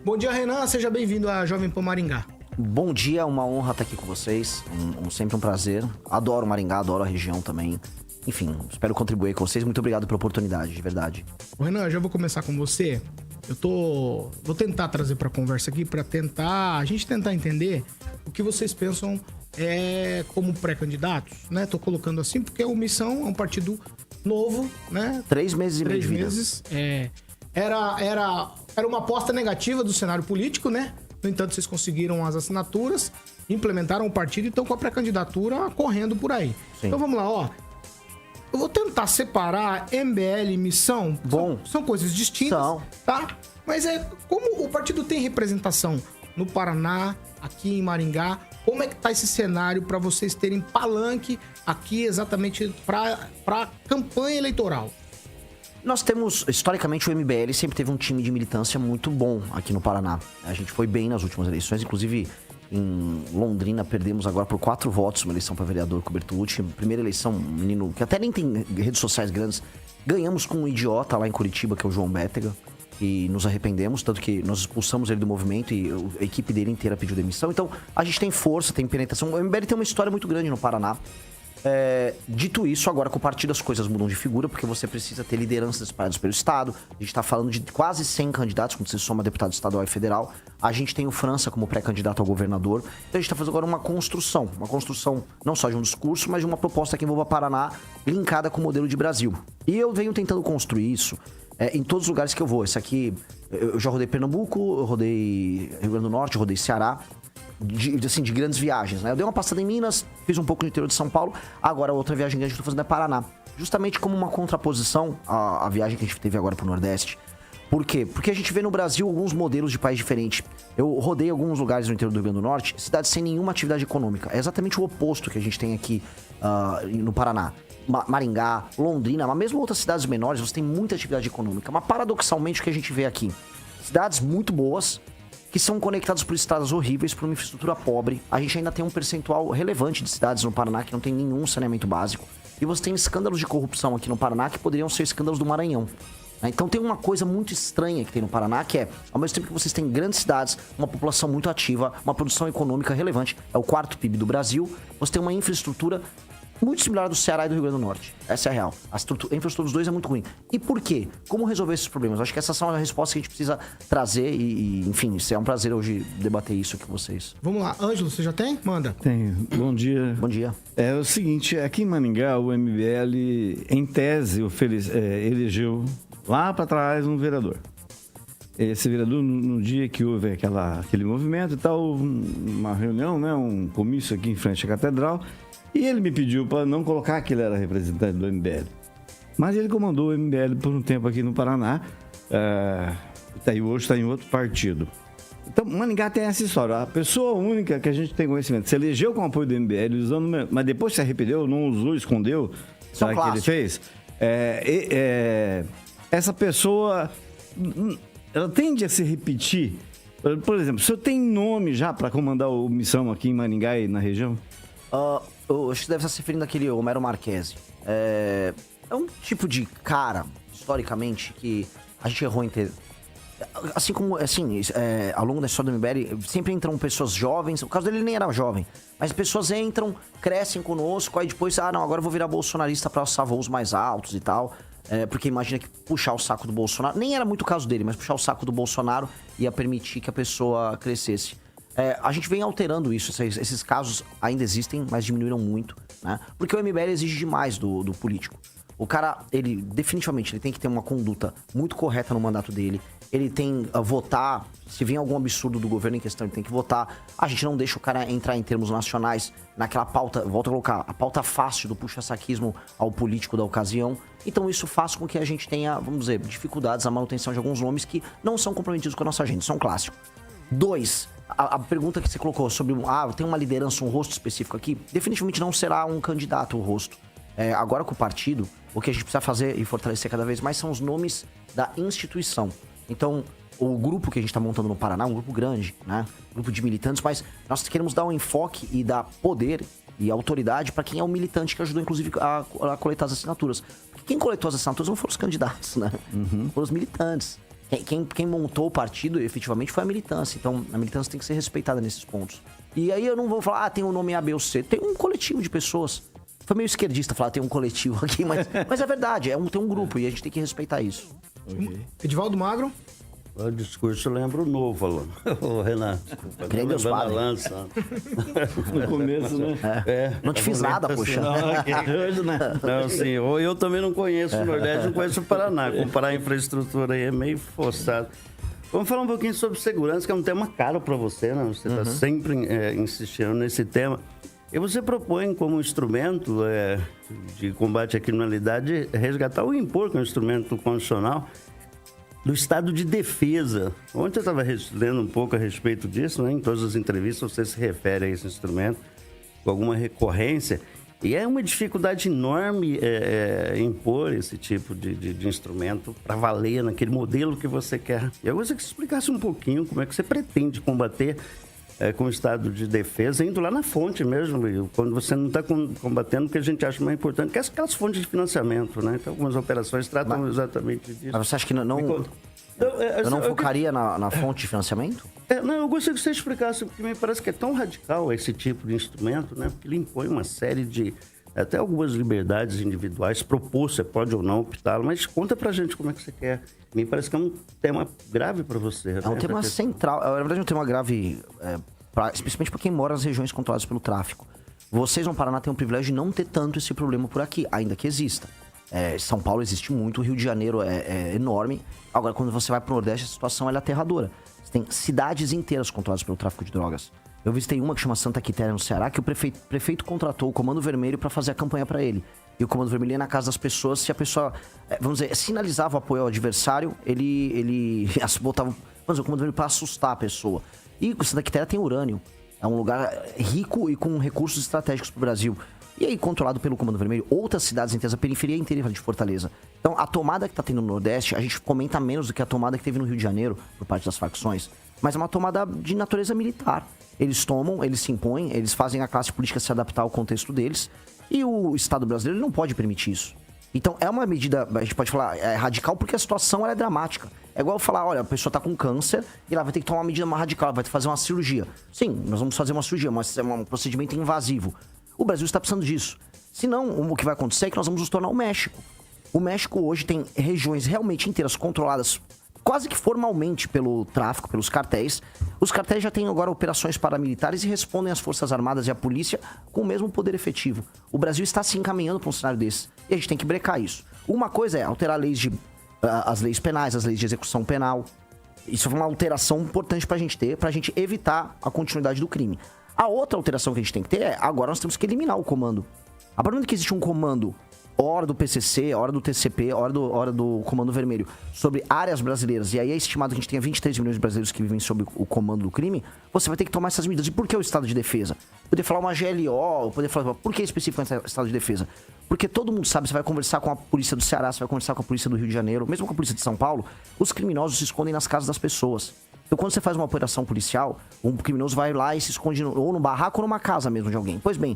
Bom dia, Renan. Seja bem-vindo à Jovem Pan Maringá. Bom dia, uma honra estar aqui com vocês. Sempre um prazer. Adoro Maringá, adoro a região também. Enfim, espero contribuir com vocês. Muito obrigado pela oportunidade, de verdade. Renan, já vou começar com você. Vou tentar trazer para a conversa aqui para a gente tentar entender o que vocês pensam como pré-candidatos, né? Tô colocando assim porque a Missão é um partido novo, né? 3 meses e meio de vida. 3 meses. Era uma aposta negativa do cenário político, né? No entanto, vocês conseguiram as assinaturas, implementaram o partido e estão com a pré-candidatura correndo por aí. Sim. Então vamos lá, ó. Eu vou tentar separar MBL e Missão. Bom. São coisas distintas, tá? Mas como o partido tem representação no Paraná, aqui em Maringá, como é que tá esse cenário para vocês terem palanque aqui exatamente para campanha eleitoral? Nós temos, historicamente, o MBL sempre teve um time de militância muito bom aqui no Paraná. A gente foi bem nas últimas eleições, inclusive em Londrina perdemos agora por 4 votos uma eleição para vereador com o Bertolucci. Primeira eleição, um menino que até nem tem redes sociais grandes. Ganhamos com um idiota lá em Curitiba, que é o João Bétega, e nos arrependemos, tanto que nós expulsamos ele do movimento e a equipe dele inteira pediu demissão. Então, a gente tem força, tem penetração. O MBL tem uma história muito grande no Paraná. Dito isso, agora com o partido as coisas mudam de figura, porque você precisa ter lideranças espalhadas pelo Estado. A gente está falando de quase 100 candidatos, quando você soma deputado estadual e federal. A gente tem o França como pré-candidato ao governador. Então a gente está fazendo agora uma construção não só de um discurso, mas de uma proposta que envolva Paraná, linkada com o modelo de Brasil. E eu venho tentando construir isso em todos os lugares que eu vou. Esse aqui, eu já rodei Pernambuco, eu rodei Rio Grande do Norte, eu rodei Ceará. De grandes viagens, né? Eu dei uma passada em Minas, fiz um pouco no interior de São Paulo. Agora a outra viagem grande que eu tô fazendo é Paraná. Justamente como uma contraposição à viagem que a gente teve agora pro Nordeste. Por quê? Porque a gente vê no Brasil alguns modelos de país diferentes. Eu rodei alguns lugares no interior do Rio Grande do Norte, cidades sem nenhuma atividade econômica. É exatamente o oposto que a gente tem aqui no Paraná. Maringá, Londrina, mas mesmo outras cidades menores, você tem muita atividade econômica. Mas paradoxalmente o que a gente vê aqui, cidades muito boas, que são conectados por estradas horríveis, por uma infraestrutura pobre. A gente ainda tem um percentual relevante de cidades no Paraná que não tem nenhum saneamento básico. E você tem escândalos de corrupção aqui no Paraná que poderiam ser escândalos do Maranhão. Então tem uma coisa muito estranha que tem no Paraná, que ao mesmo tempo que vocês têm grandes cidades, uma população muito ativa, uma produção econômica relevante, é o 4º PIB do Brasil, você tem uma infraestrutura muito similar do Ceará e do Rio Grande do Norte. Essa é a real. A infraestrutura dos dois é muito ruim. E por quê? Como resolver esses problemas? Eu acho que essas são as respostas que a gente precisa trazer enfim, é um prazer hoje debater isso aqui com vocês. Vamos lá. Ângelo, você já tem? Manda. Tenho. Bom dia. Bom dia. É o seguinte, aqui em Maringá, o MBL, em tese, elegeu lá para trás um vereador. Esse vereador, no dia que houve aquele movimento e tal, uma reunião, né, um comício aqui em frente à catedral, e ele me pediu para não colocar que ele era representante do MBL. Mas ele comandou o MBL por um tempo aqui no Paraná. Hoje está em outro partido. Então, Maringá tem essa história. A pessoa única que a gente tem conhecimento, se elegeu com o apoio do MBL, usando, mas depois se arrependeu, não usou, escondeu. Sabe o que ele fez? Essa pessoa, ela tende a se repetir. Por exemplo, o senhor tem nome já para comandar a missão aqui em Maringá e na região? Eu acho que deve estar se referindo àquele Homero Marquesi. É um tipo de cara, historicamente, que a gente errou em ter. Assim como, ao longo da história do MBL, sempre entram pessoas jovens. O caso dele nem era jovem, mas pessoas entram, crescem conosco, aí depois, agora eu vou virar bolsonarista para alçar voos mais altos e tal. Porque imagina que puxar o saco do Bolsonaro, nem era muito o caso dele, mas puxar o saco do Bolsonaro ia permitir que a pessoa crescesse. A gente vem alterando isso, esses casos ainda existem, mas diminuíram muito, né? Porque o MBL exige demais do político. O cara, ele definitivamente ele tem que ter uma conduta muito correta no mandato dele. Ele tem a votar, se vem algum absurdo do governo em questão, ele tem que votar. A gente não deixa o cara entrar em termos nacionais naquela pauta, volto a colocar, a pauta fácil do puxa-saquismo ao político da ocasião. Então isso faz com que a gente tenha, vamos dizer, dificuldades na manutenção de alguns nomes que não são comprometidos com a nossa agenda, são clássicos. 2, a pergunta que você colocou sobre, tem uma liderança, um rosto específico aqui, definitivamente não será um candidato o rosto. Agora com o partido, o que a gente precisa fazer e fortalecer cada vez mais são os nomes da instituição. Então, o grupo que a gente está montando no Paraná é um grupo grande, né? Grupo de militantes, mas nós queremos dar um enfoque e dar poder e autoridade para quem é o militante que ajudou, inclusive, a coletar as assinaturas. Porque quem coletou as assinaturas não foram os candidatos, né? Foram os militantes. Quem montou o partido, efetivamente, foi a militância. Então, a militância tem que ser respeitada nesses pontos. E aí eu não vou falar, tem um nome A, B ou C. Tem um coletivo de pessoas. Foi meio esquerdista falar, tem um coletivo aqui, mas é verdade, tem um grupo e a gente tem que respeitar isso. Okay. Edivaldo Magro? O discurso lembra o novo falando. O Renato. Creio Deus Padre. No começo, né? Não te fiz nada, poxa. Não, sim, eu também não conheço o Nordeste, não conheço o Paraná. Comparar a infraestrutura aí é meio forçado. Vamos falar um pouquinho sobre segurança, que é um tema caro para você, né? Você está sempre insistindo nesse tema. E você propõe como instrumento de combate à criminalidade resgatar o impor, que é um instrumento constitucional, do estado de defesa. Ontem eu estava lendo um pouco a respeito disso, né? Em todas as entrevistas você se refere a esse instrumento com alguma recorrência. E é uma dificuldade enorme impor esse tipo de instrumento para valer naquele modelo que você quer. E eu gostaria que você explicasse um pouquinho como é que você pretende combater com o estado de defesa, indo lá na fonte mesmo, quando você não está combatendo o que a gente acha mais importante, que é aquelas fontes de financiamento, né? Então, algumas operações tratam exatamente disso. Mas você acha que eu não focaria na fonte de financiamento? Não, eu gostaria que você explicasse, porque me parece que é tão radical esse tipo de instrumento, né? Porque ele impõe uma série de, até algumas liberdades individuais, propor, você pode ou não optá-lo, mas conta pra gente como é que você quer. Me parece que é um tema grave para você. É um tema central, na verdade é um tema grave, especialmente para quem mora nas regiões controladas pelo tráfico. Vocês no Paraná têm o privilégio de não ter tanto esse problema por aqui, ainda que exista. São Paulo existe muito, o Rio de Janeiro é enorme. Agora, quando você vai pro Nordeste, a situação é aterradora. Você tem cidades inteiras controladas pelo tráfico de drogas. Eu visitei uma que chama Santa Quitéria, no Ceará, que o prefeito contratou o Comando Vermelho para fazer a campanha para ele. E o Comando Vermelho ia na casa das pessoas, se a pessoa, vamos dizer, sinalizava o apoio ao adversário, ele botava, vamos dizer, o Comando Vermelho para assustar a pessoa. E Santa Quitéria tem urânio. É um lugar rico e com recursos estratégicos para o Brasil. E aí, controlado pelo Comando Vermelho, outras cidades inteiras, a periferia inteira de Fortaleza. Então, a tomada que está tendo no Nordeste, a gente comenta menos do que a tomada que teve no Rio de Janeiro, por parte das facções. Mas é uma tomada de natureza militar. Eles tomam, eles se impõem, eles fazem a classe política se adaptar ao contexto deles. E o Estado brasileiro não pode permitir isso. Então, é uma medida, a gente pode falar, radical, porque a situação é dramática. É igual falar, olha, a pessoa tá com câncer e ela vai ter que tomar uma medida mais radical, ela vai ter que fazer uma cirurgia. Sim, nós vamos fazer uma cirurgia, mas é um procedimento invasivo. O Brasil está precisando disso. Senão, o que vai acontecer é que nós vamos nos tornar o México. O México hoje tem regiões realmente inteiras controladas quase que formalmente pelo tráfico, pelos cartéis. Os cartéis já têm agora operações paramilitares e respondem às Forças Armadas e à polícia com o mesmo poder efetivo. O Brasil está se encaminhando para um cenário desse. E a gente tem que brecar isso. Uma coisa é alterar as leis penais, as leis de execução penal. Isso é uma alteração importante para a gente ter, para a gente evitar a continuidade do crime. A outra alteração que a gente tem que ter é, agora nós temos que eliminar o comando. A partir do momento que existe um comando, hora do PCC, hora do TCP, hora do Comando Vermelho, sobre áreas brasileiras, e aí é estimado que a gente tenha 23 milhões de brasileiros que vivem sob o comando do crime, você vai ter que tomar essas medidas. E por que o estado de defesa? Poder falar uma GLO, poder falar, por que especificamente o estado de defesa? Porque todo mundo sabe, você vai conversar com a polícia do Ceará, você vai conversar com a polícia do Rio de Janeiro, mesmo com a polícia de São Paulo, os criminosos se escondem nas casas das pessoas. Então, quando você faz uma operação policial, um criminoso vai lá e se esconde ou no barraco ou numa casa mesmo de alguém. Pois bem,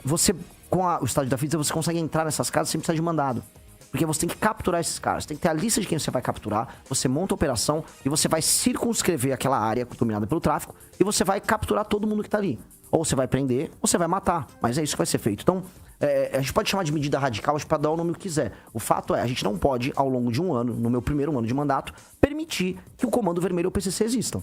você, com o estado de defesa, você consegue entrar nessas casas sem precisar de mandado. Porque você tem que capturar esses caras. Tem que ter a lista de quem você vai capturar, você monta a operação e você vai circunscrever aquela área dominada pelo tráfico e você vai capturar todo mundo que tá ali. Ou você vai prender, ou você vai matar. Mas é isso que vai ser feito. Então, a gente pode chamar de medida radical para dar o nome que quiser. O fato é, a gente não pode, ao longo de um ano, no meu primeiro ano de mandato, permitir que o Comando Vermelho ou o PCC existam.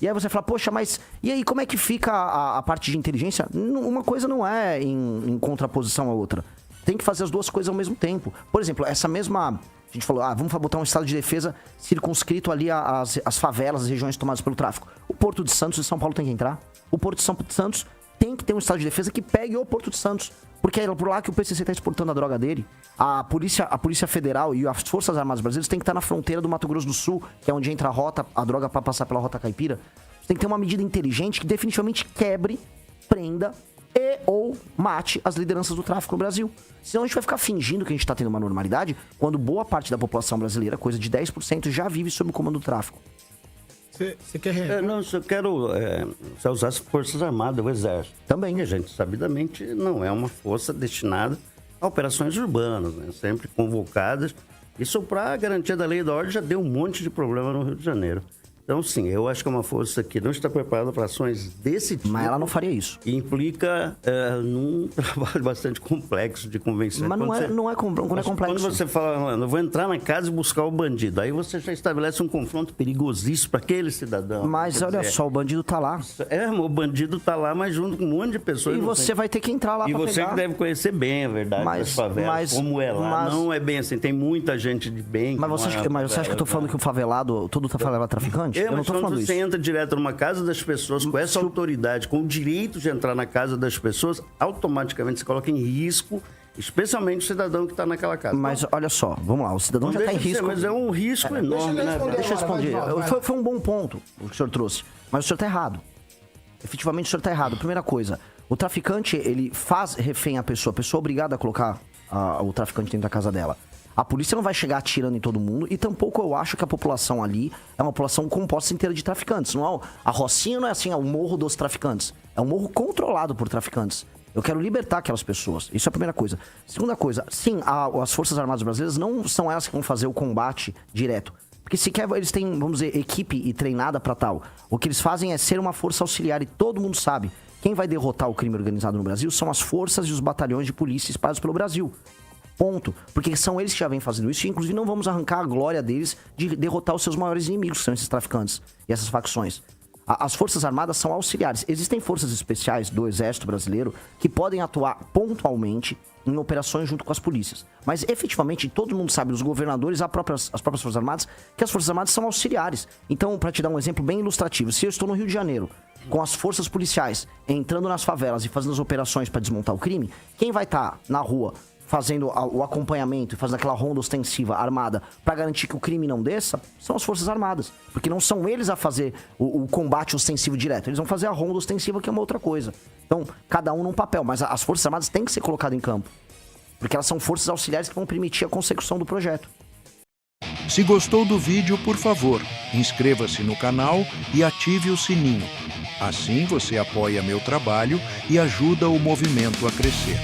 E aí você fala, poxa, mas e aí como é que fica a parte de inteligência? Uma coisa não é em contraposição à outra. Tem que fazer as duas coisas ao mesmo tempo. Por exemplo, essa mesma... A gente falou, vamos botar um estado de defesa circunscrito ali às favelas, as regiões tomadas pelo tráfico. O Porto de Santos e São Paulo tem que entrar. O Porto de Santos tem que ter um estado de defesa que pegue o Porto de Santos. Porque é por lá que o PCC está exportando a droga dele. A Polícia Federal e as Forças Armadas Brasileiras têm que estar na fronteira do Mato Grosso do Sul, que é onde entra a droga para passar pela Rota Caipira. Você tem que ter uma medida inteligente que definitivamente quebre, prenda ou mate as lideranças do tráfico no Brasil. Senão a gente vai ficar fingindo que a gente está tendo uma normalidade, quando boa parte da população brasileira, coisa de 10%, já vive sob o comando do tráfico. Você quer... Não, eu quero você usar as Forças Armadas, o Exército. Também. E a gente, sabidamente, não é uma força destinada a operações urbanas, né? Sempre convocadas Isso, para a garantia da lei e da ordem, já deu um monte de problema no Rio de Janeiro. Então, sim, eu acho que é uma força que não está preparada para ações desse tipo. Mas ela não faria isso. E implica num trabalho bastante complexo de convencimento. Mas não é complexo. Quando você fala, eu vou entrar na casa e buscar o bandido, aí você já estabelece um confronto perigosíssimo para aquele cidadão. Mas olha só, o bandido tá lá. O bandido tá lá, mas junto com um monte de pessoas. E você vai ter que entrar lá para pegar. E você que deve conhecer bem a verdade das favelas, como é lá. Não é bem assim, tem muita gente de bem. Mas você acha que eu tô falando que o favelado, todo favelado é traficante? Eu não tô falando isso. Você entra direto numa casa das pessoas com essa autoridade, com o direito de entrar na casa das pessoas, automaticamente se coloca em risco, especialmente o cidadão que está naquela casa. Mas olha só, vamos lá, o cidadão já está em risco. Mas é um risco enorme, né? Deixa eu responder. Foi um bom ponto o que o senhor trouxe, mas o senhor está errado. Efetivamente o senhor está errado. Primeira coisa, o traficante, ele faz refém a pessoa é obrigada a colocar o traficante dentro da casa dela. A polícia não vai chegar atirando em todo mundo e tampouco eu acho que a população ali é uma população composta inteira de traficantes. Não é, a Rocinha não é assim, é o morro dos traficantes. É um morro controlado por traficantes. Eu quero libertar aquelas pessoas. Isso é a primeira coisa. Segunda coisa, sim, as Forças Armadas Brasileiras não são elas que vão fazer o combate direto. Porque sequer eles têm, vamos dizer, equipe e treinada para tal. O que eles fazem é ser uma força auxiliar e todo mundo sabe. Quem vai derrotar o crime organizado no Brasil são as forças e os batalhões de polícia espalhados pelo Brasil. Ponto. Porque são eles que já vêm fazendo isso e, inclusive, não vamos arrancar a glória deles de derrotar os seus maiores inimigos, que são esses traficantes e essas facções. As Forças Armadas são auxiliares. Existem forças especiais do Exército Brasileiro que podem atuar pontualmente em operações junto com as polícias. Mas, efetivamente, todo mundo sabe, os governadores, as próprias Forças Armadas, que as Forças Armadas são auxiliares. Então, para te dar um exemplo bem ilustrativo, se eu estou no Rio de Janeiro com as forças policiais entrando nas favelas e fazendo as operações para desmontar o crime, quem vai estar na rua fazendo o acompanhamento e fazendo aquela ronda ostensiva armada para garantir que o crime não desça, são as Forças Armadas. Porque não são eles a fazer o combate ostensivo direto. Eles vão fazer a ronda ostensiva, que é uma outra coisa. Então, cada um num papel. Mas as Forças Armadas têm que ser colocadas em campo. Porque elas são forças auxiliares que vão permitir a consecução do projeto. Se gostou do vídeo, por favor, inscreva-se no canal e ative o sininho. Assim você apoia meu trabalho e ajuda o movimento a crescer.